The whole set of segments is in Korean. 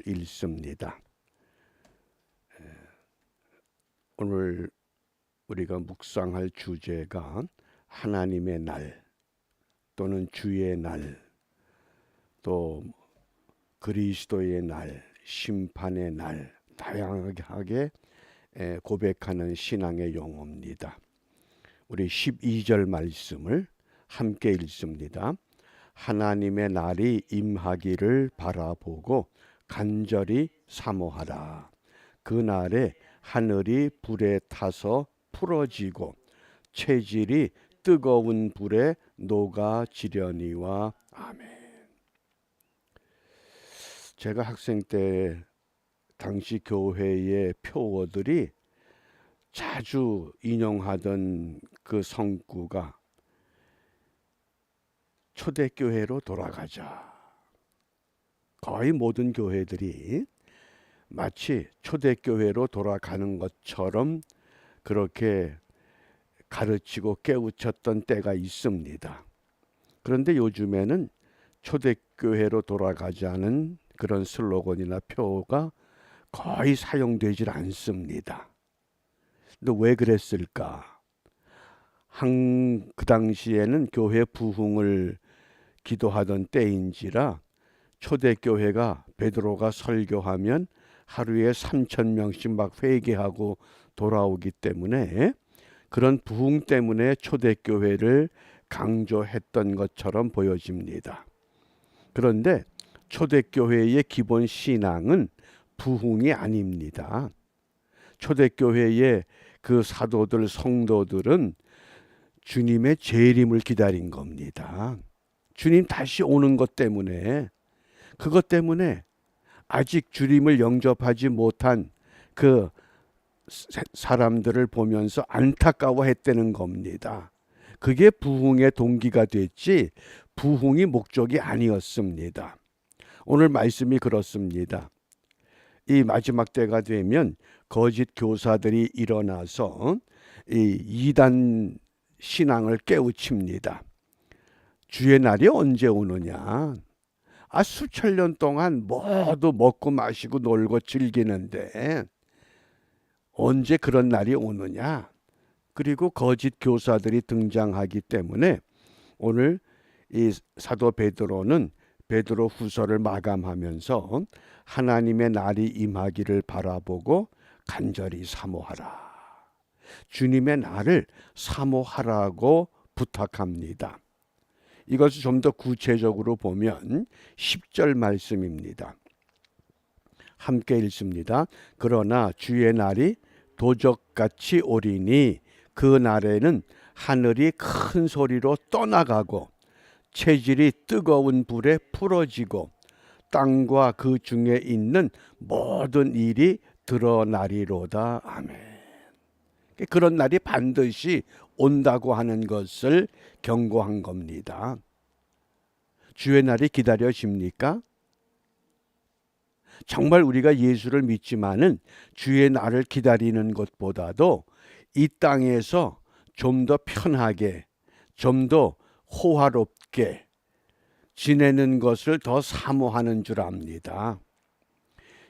읽습니다. 오늘 우리가 묵상할 주제가 하나님의 날 또는 주의 날, 또 그리스도의 날, 심판의 날, 다양하게 고백하는 신앙의 용어입니다. 우리 12절 말씀을 함께 읽습니다. 하나님의 날이 임하기를 바라보고 간절히 사모하라. 그 날에 하늘이 불에 타서 풀어지고 체질이 뜨거운 불에 녹아지려니와. 아멘. 제가 학생 때 당시 교회의 표어들이 자주 인용하던 그 성구가 초대교회로 돌아가자. 거의 모든 교회들이 마치 초대교회로 돌아가는 것처럼 그렇게 가르치고 깨우쳤던 때가 있습니다. 그런데 요즘에는 초대교회로 돌아가자는 그런 슬로건이나 표어가 거의 사용되질 않습니다. 근데 왜 그랬을까? 그 당시에는 교회 부흥을 기도하던 때인지라 초대교회가 베드로가 설교하면 하루에 3,000명씩 막 회개하고 돌아오기 때문에 그런 부흥 때문에 초대교회를 강조했던 것처럼 보여집니다. 그런데 초대교회의 기본 신앙은 부흥이 아닙니다. 초대교회의 그 사도들, 성도들은 주님의 재림을 기다린 겁니다. 주님 다시 오는 것 때문에, 그것 때문에 아직 주님을 영접하지 못한 그 사람들을 보면서 안타까워했다는 겁니다. 그게 부흥의 동기가 됐지 부흥이 목적이 아니었습니다. 오늘 말씀이 그렇습니다. 이 마지막 때가 되면 거짓 교사들이 일어나서 이 이단 신앙을 깨우칩니다. 주의 날이 언제 오느냐? 수천 년 동안 모두 먹고 마시고 놀고 즐기는데 언제 그런 날이 오느냐? 그리고 거짓 교사들이 등장하기 때문에 오늘 이 사도 베드로는 베드로 후서를 마감하면서 하나님의 날이 임하기를 바라보고 간절히 사모하라. 주님의 날을 사모하라고 부탁합니다. 이것을 좀 더 구체적으로 보면 10절 말씀입니다. 함께 읽습니다. 그러나 주의 날이 도적같이 오리니 그 날에는 하늘이 큰 소리로 떠나가고 체질이 뜨거운 불에 풀어지고 땅과 그 중에 있는 모든 일이 드러나리로다. 아멘. 그런 날이 반드시 온다고 하는 것을 경고한 겁니다. 주의 날이 기다려집니까? 정말 우리가 예수를 믿지만은 주의 날을 기다리는 것보다도 이 땅에서 좀 더 편하게, 좀 더 호화롭게 지내는 것을 더 사모하는 줄 압니다.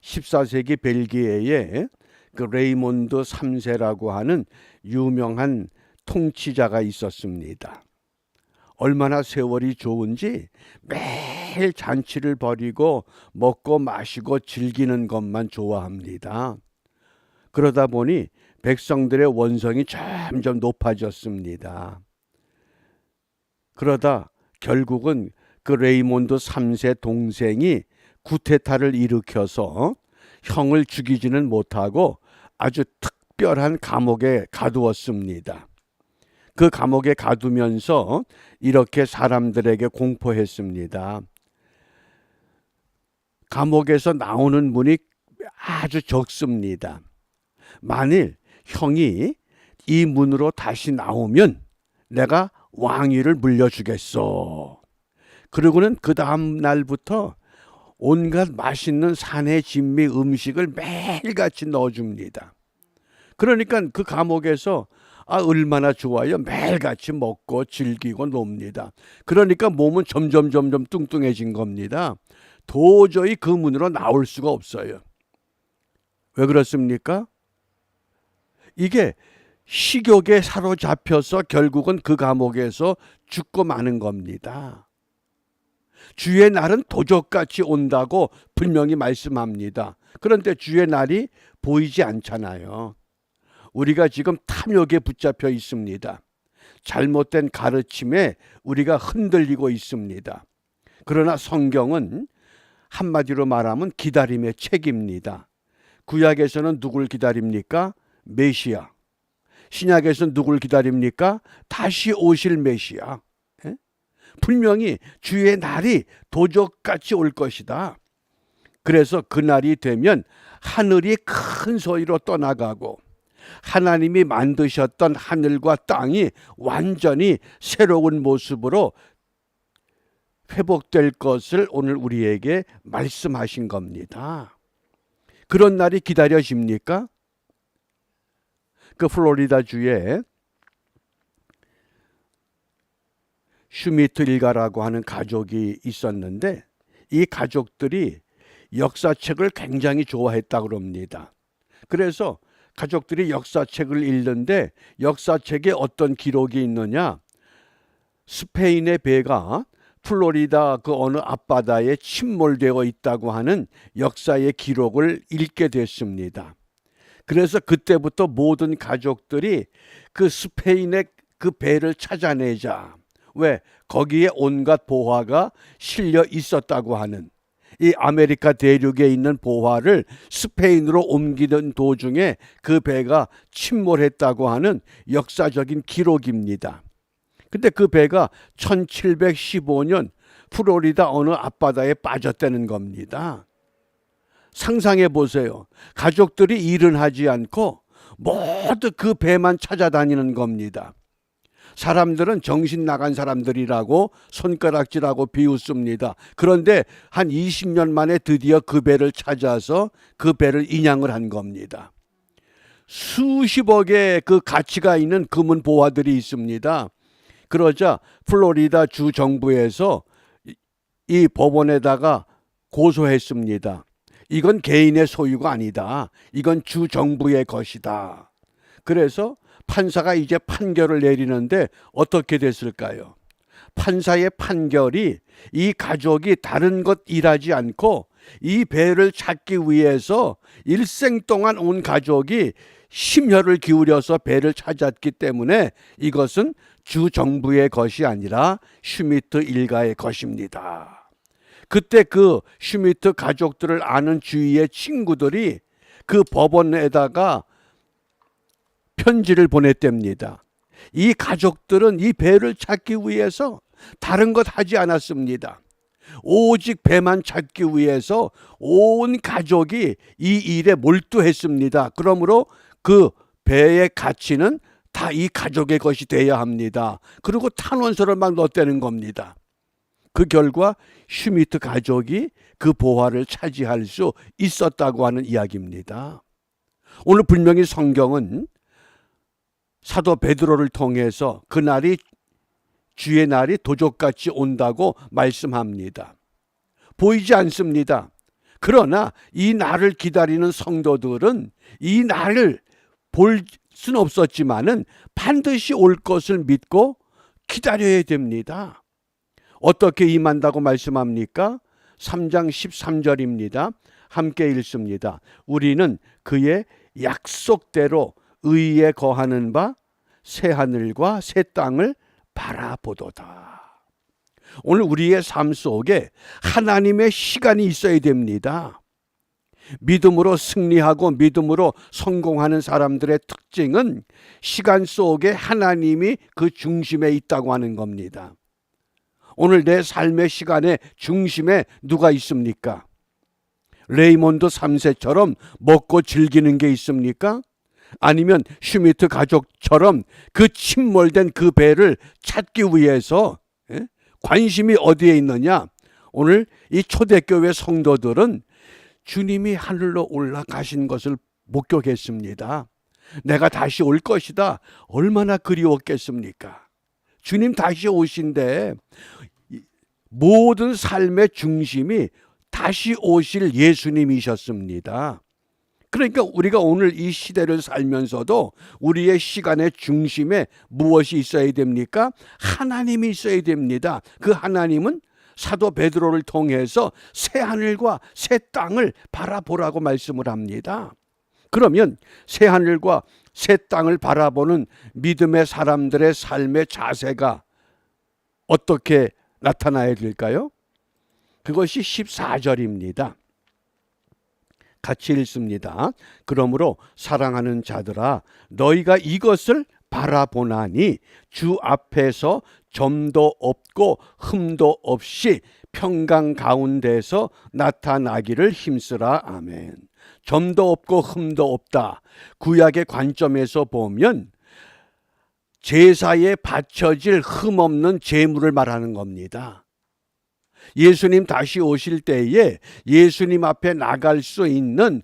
14세기 벨기에에 그 레이몬드 3세라고 하는 유명한 통치자가 있었습니다. 얼마나 세월이 좋은지 매일 잔치를 벌이고 먹고 마시고 즐기는 것만 좋아합니다. 그러다 보니 백성들의 원성이 점점 높아졌습니다. 그러다 결국은 그 레이몬드 3세 동생이 쿠데타를 일으켜서 형을 죽이지는 못하고 아주 특별한 감옥에 가두었습니다. 그 감옥에 가두면서 이렇게 사람들에게 공포했습니다. 감옥에서 나오는 분이 아주 적습니다. 만일 형이 이 문으로 다시 나오면 내가 왕위를 물려주겠소. 그리고는 그 다음 날부터 온갖 맛있는 산의 진미 음식을 매일같이 넣어줍니다. 그러니까 그 감옥에서 얼마나 좋아요. 매일같이 먹고 즐기고 놉니다. 그러니까 몸은 점점 뚱뚱해진 겁니다. 도저히 그 문으로 나올 수가 없어요. 왜 그렇습니까? 이게 식욕에 사로잡혀서 결국은 그 감옥에서 죽고 마는 겁니다. 주의 날은 도적같이 온다고 분명히 말씀합니다. 그런데 주의 날이 보이지 않잖아요. 우리가 지금 탐욕에 붙잡혀 있습니다. 잘못된 가르침에 우리가 흔들리고 있습니다. 그러나 성경은 한마디로 말하면 기다림의 책입니다. 구약에서는 누굴 기다립니까? 메시아. 신약에서는 누굴 기다립니까? 다시 오실 메시아. 분명히 주의 날이 도적같이 올 것이다. 그래서 그 날이 되면 하늘이 큰 소리로 떠나가고 하나님이 만드셨던 하늘과 땅이 완전히 새로운 모습으로 회복될 것을 오늘 우리에게 말씀하신 겁니다. 그런 날이 기다려집니까? 그 플로리다 주에 슈미트 일가라고 하는 가족이 있었는데 이 가족들이 역사책을 굉장히 좋아했다고 합니다. 그래서 가족들이 역사책을 읽는데 역사책에 어떤 기록이 있느냐? 스페인의 배가 플로리다 그 어느 앞바다에 침몰되어 있다고 하는 역사의 기록을 읽게 됐습니다. 그래서 그때부터 모든 가족들이 그 스페인의 그 배를 찾아내자. 왜? 거기에 온갖 보화가 실려 있었다고 하는 이 아메리카 대륙에 있는 보화를 스페인으로 옮기는 도중에 그 배가 침몰했다고 하는 역사적인 기록입니다. 근데 그 배가 1715년 플로리다 어느 앞바다에 빠졌다는 겁니다. 상상해 보세요. 가족들이 일은 하지 않고 모두 그 배만 찾아다니는 겁니다. 사람들은 정신 나간 사람들이라고 손가락질하고 비웃습니다. 그런데 한 20년 만에 드디어 그 배를 찾아서 그 배를 인양을 한 겁니다. 수십억의 그 가치가 있는 금은 보화들이 있습니다. 그러자 플로리다 주 정부에서 이 법원에다가 고소했습니다. 이건 개인의 소유가 아니다. 이건 주 정부의 것이다. 그래서 판사가 이제 판결을 내리는데 어떻게 됐을까요? 판사의 판결이 이 가족이 다른 것 일하지 않고 이 배를 찾기 위해서 일생 동안 온 가족이 심혈을 기울여서 배를 찾았기 때문에 이것은 주 정부의 것이 아니라 슈미트 일가의 것입니다. 그때 그 슈미트 가족들을 아는 주위의 친구들이 그 법원에다가 편지를 보냈답니다. 이 가족들은 이 배를 찾기 위해서 다른 것 하지 않았습니다. 오직 배만 찾기 위해서 온 가족이 이 일에 몰두했습니다. 그러므로 그 배의 가치는 다 이 가족의 것이 되어야 합니다. 그리고 탄원서를 막 넣었다는 겁니다. 그 결과 슈미트 가족이 그 보화를 차지할 수 있었다고 하는 이야기입니다. 오늘 분명히 성경은 사도 베드로를 통해서 그날이 주의 날이 도적같이 온다고 말씀합니다. 보이지 않습니다. 그러나 이 날을 기다리는 성도들은 이 날을 볼 수는 없었지만은 반드시 올 것을 믿고 기다려야 됩니다. 어떻게 임한다고 말씀합니까? 3장 13절입니다. 함께 읽습니다. 우리는 그의 약속대로 의에 거하는 바 새 하늘과 새 땅을 바라보도다. 오늘 우리의 삶 속에 하나님의 시간이 있어야 됩니다. 믿음으로 승리하고 믿음으로 성공하는 사람들의 특징은 시간 속에 하나님이 그 중심에 있다고 하는 겁니다. 오늘 내 삶의 시간의 중심에 누가 있습니까? 레이몬드 3세처럼 먹고 즐기는 게 있습니까? 아니면 슈미트 가족처럼 그 침몰된 그 배를 찾기 위해서 관심이 어디에 있느냐? 오늘 이 초대교회 성도들은 주님이 하늘로 올라가신 것을 목격했습니다. 내가 다시 올 것이다. 얼마나 그리웠겠습니까? 주님 다시 오신데 모든 삶의 중심이 다시 오실 예수님이셨습니다. 그러니까 우리가 오늘 이 시대를 살면서도 우리의 시간의 중심에 무엇이 있어야 됩니까? 하나님이 있어야 됩니다. 그 하나님은 사도 베드로를 통해서 새 하늘과 새 땅을 바라보라고 말씀을 합니다. 그러면 새 하늘과 새 땅을 바라보는 믿음의 사람들의 삶의 자세가 어떻게 나타나야 될까요? 그것이 14절입니다. 같이 읽습니다. 그러므로 사랑하는 자들아 너희가 이것을 바라보나니 주 앞에서 점도 없고 흠도 없이 평강 가운데서 나타나기를 힘쓰라. 아멘. 점도 없고 흠도 없다. 구약의 관점에서 보면 제사에 바쳐질 흠 없는 제물을 말하는 겁니다. 예수님 다시 오실 때에 예수님 앞에 나갈 수 있는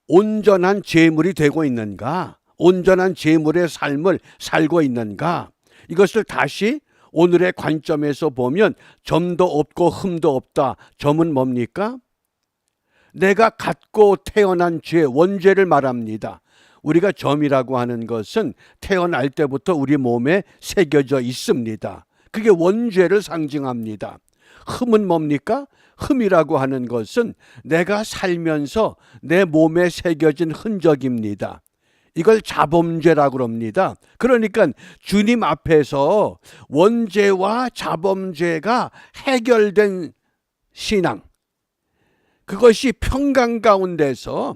온전한 제물이 되고 있는가? 온전한 제물의 삶을 살고 있는가? 이것을 다시 오늘의 관점에서 보면 점도 없고 흠도 없다. 점은 뭡니까? 내가 갖고 태어난 죄, 원죄를 말합니다. 우리가 점이라고 하는 것은 태어날 때부터 우리 몸에 새겨져 있습니다. 그게 원죄를 상징합니다. 흠은 뭡니까? 흠이라고 하는 것은 내가 살면서 내 몸에 새겨진 흔적입니다. 이걸 자범죄라고 합니다. 그러니까 주님 앞에서 원죄와 자범죄가 해결된 신앙, 그것이 평강 가운데서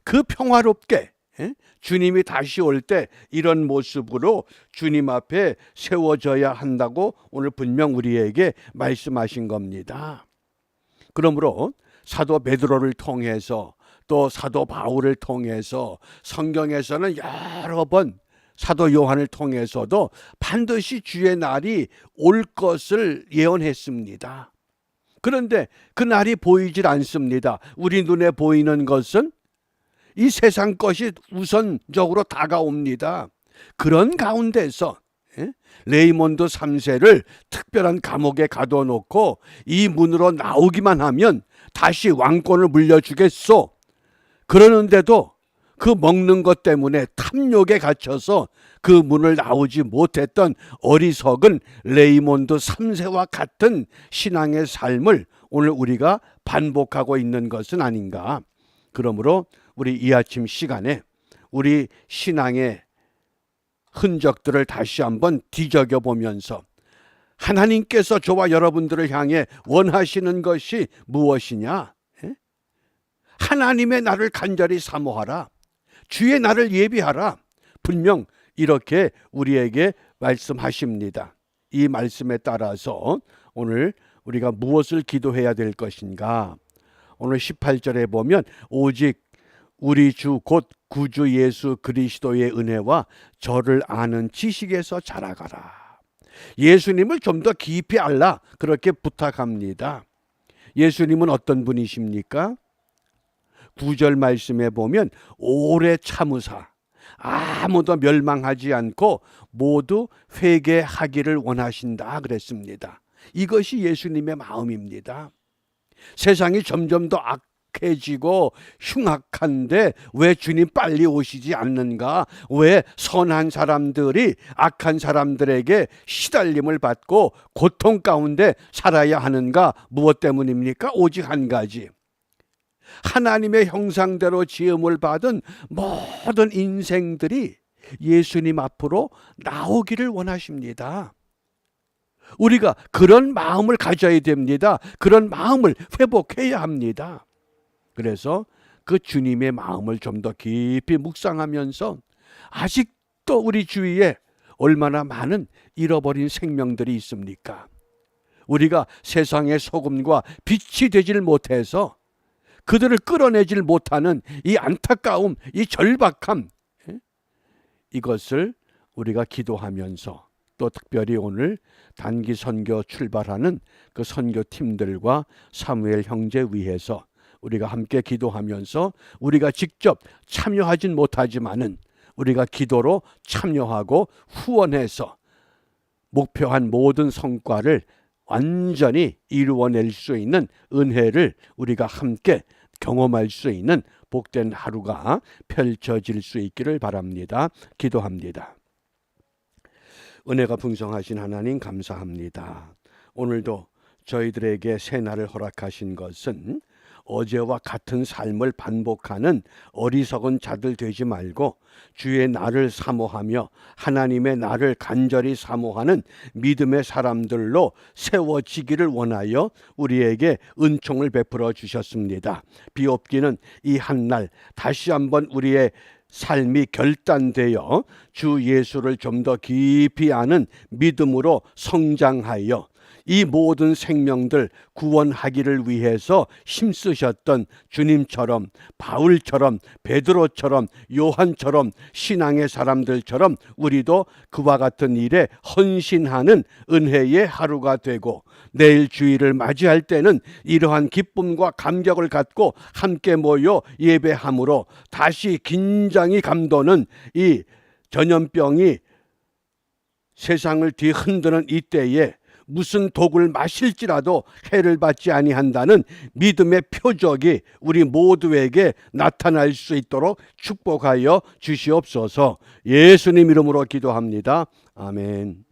그 평화롭게 주님이 다시 올 때 이런 모습으로 주님 앞에 세워져야 한다고 오늘 분명 우리에게 말씀하신 겁니다. 그러므로 사도 베드로를 통해서 또 사도 바울을 통해서 성경에서는 여러 번 사도 요한을 통해서도 반드시 주의 날이 올 것을 예언했습니다. 그런데 그 날이 보이질 않습니다. 우리 눈에 보이는 것은 이 세상 것이 우선적으로 다가옵니다. 그런 가운데서 레이몬드 3세를 특별한 감옥에 가둬놓고 이 문으로 나오기만 하면 다시 왕권을 물려주겠소. 그러는데도 그 먹는 것 때문에 탐욕에 갇혀서 그 문을 나오지 못했던 어리석은 레이몬드 3세와 같은 신앙의 삶을 오늘 우리가 반복하고 있는 것은 아닌가. 그러므로 우리 이 아침 시간에 우리 신앙의 흔적들을 다시 한번 뒤적여 보면서 하나님께서 저와 여러분들을 향해 원하시는 것이 무엇이냐? 하나님의 날을 간절히 사모하라. 주의 날을 예비하라. 분명 이렇게 우리에게 말씀하십니다. 이 말씀에 따라서 오늘 우리가 무엇을 기도해야 될 것인가? 오늘 18절에 보면 오직 우리 주 곧 구주 예수 그리스도의 은혜와 저를 아는 지식에서 자라가라. 예수님을 좀 더 깊이 알라. 그렇게 부탁합니다. 예수님은 어떤 분이십니까? 9절 말씀에 보면 오래 참으사 아무도 멸망하지 않고 모두 회개하기를 원하신다 그랬습니다. 이것이 예수님의 마음입니다. 세상이 점점 더 악해지고 흉악한데 왜 주님 빨리 오시지 않는가? 왜 선한 사람들이 악한 사람들에게 시달림을 받고 고통 가운데 살아야 하는가? 무엇 때문입니까? 오직 한 가지. 하나님의 형상대로 지음을 받은 모든 인생들이 예수님 앞으로 나오기를 원하십니다. 우리가 그런 마음을 가져야 됩니다. 그런 마음을 회복해야 합니다. 그래서 그 주님의 마음을 좀 더 깊이 묵상하면서 아직도 우리 주위에 얼마나 많은 잃어버린 생명들이 있습니까? 우리가 세상의 소금과 빛이 되질 못해서 그들을 끌어내질 못하는 이 안타까움, 이 절박함, 이것을 우리가 기도하면서 또 특별히 오늘 단기 선교 출발하는 그 선교팀들과 사무엘 형제 위해서 우리가 함께 기도하면서 우리가 직접 참여하진 못하지만은 우리가 기도로 참여하고 후원해서 목표한 모든 성과를 완전히 이루어낼 수 있는 은혜를 우리가 함께 경험할 수 있는 복된 하루가 펼쳐질 수 있기를 바랍니다. 기도합니다. 은혜가 풍성하신 하나님 감사합니다. 오늘도 저희들에게 새날을 허락하신 것은 어제와 같은 삶을 반복하는 어리석은 자들 되지 말고 주의 날을 사모하며 하나님의 날을 간절히 사모하는 믿음의 사람들로 세워지기를 원하여 우리에게 은총을 베풀어 주셨습니다. 비옵기는 이 한날 다시 한번 우리의 삶이 결단되어 주 예수를 좀 더 깊이 아는 믿음으로 성장하여 이 모든 생명들 구원하기를 위해서 힘쓰셨던 주님처럼, 바울처럼, 베드로처럼, 요한처럼, 신앙의 사람들처럼 우리도 그와 같은 일에 헌신하는 은혜의 하루가 되고, 내일 주일을 맞이할 때는 이러한 기쁨과 감격을 갖고 함께 모여 예배함으로 다시 긴장이 감도는 이 전염병이 세상을 뒤흔드는 이때에 무슨 독을 마실지라도 해를 받지 아니한다는 믿음의 표적이 우리 모두에게 나타날 수 있도록 축복하여 주시옵소서. 예수님 이름으로 기도합니다. 아멘.